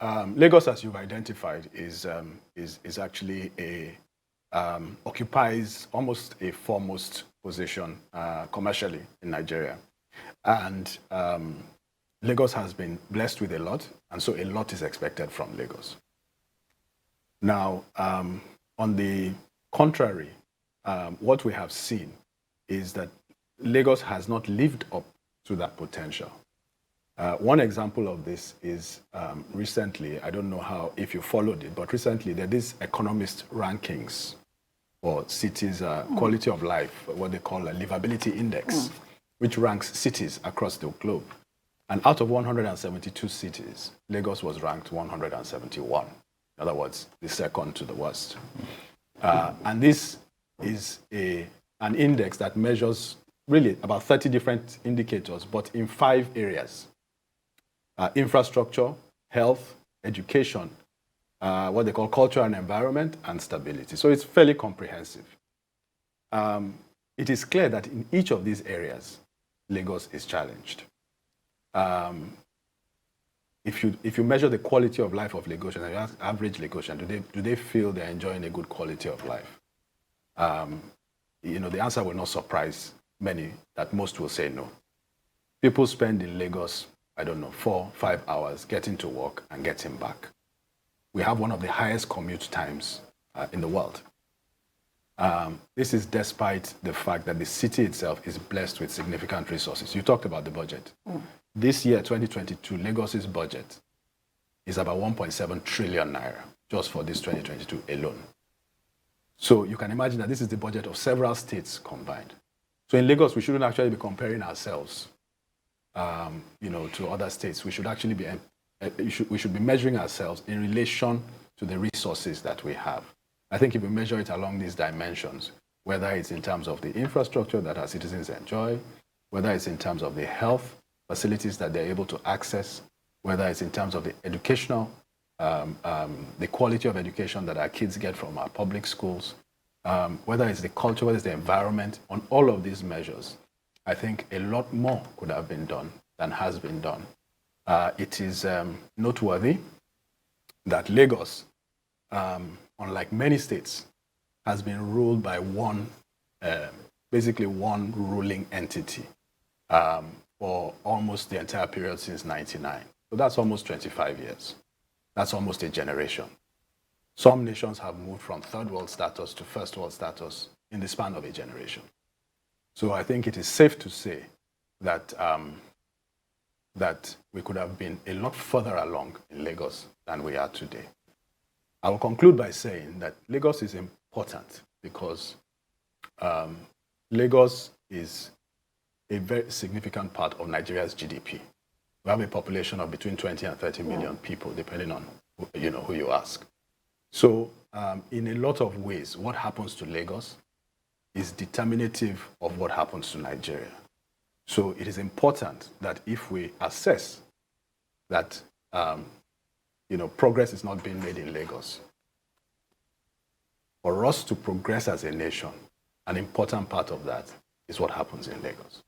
Lagos, as you've identified, is actually occupies almost a foremost position commercially in Nigeria. And Lagos has been blessed with a lot, and so a lot is expected from Lagos. Now, on the contrary, what we have seen is that Lagos has not lived up to that potential. One example of this is recently, I don't know if you followed it, but recently there are these economist rankings for cities' quality of life, what they call a livability index, which ranks cities across the globe. And out of 172 cities, Lagos was ranked 171. In other words, the second to the worst. And this is an index that measures really about 30 different indicators, but in 5 areas. Infrastructure, health, education, what they call culture and environment, and stability. So it's fairly comprehensive. It is clear that in each of these areas, Lagos is challenged. If you measure the quality of life of Lagosians and you ask average Lagosian, do they feel they're enjoying a good quality of life? The answer will not surprise many, that most will say no. People spend in Lagos, 4-5 hours getting to work and getting back. We have one of the highest commute times in the world. This is despite the fact that the city itself is blessed with significant resources. You talked about the budget. This year, 2022, Lagos's budget is about 1.7 trillion naira just for this 2022 alone. So you can imagine that this is the budget of several states combined. So in Lagos, we shouldn't actually be comparing ourselves, to other states. We should actually be we should be measuring ourselves in relation to the resources that we have. I think if we measure it along these dimensions, whether it's in terms of the infrastructure that our citizens enjoy, whether it's in terms of the health facilities that they're able to access, whether it's in terms of the educational, the quality of education that our kids get from our public schools, whether it's the culture, whether it's the environment, on all of these measures, I think a lot more could have been done than has been done. It is noteworthy that Lagos, unlike many states, has been ruled by basically one ruling entity for almost the entire period since 1999. So that's almost 25 years. That's almost a generation. Some nations have moved from third world status to first world status in the span of a generation. So I think it is safe to say that that we could have been a lot further along in Lagos than we are today. I will conclude by saying that Lagos is important because Lagos is a very significant part of Nigeria's GDP. We have a population of between 20 and 30 million people, depending on who you ask. So in a lot of ways, what happens to Lagos is determinative of what happens to Nigeria. So it is important that if we assess that progress is not being made in Lagos, for us to progress as a nation, an important part of that is what happens in Lagos.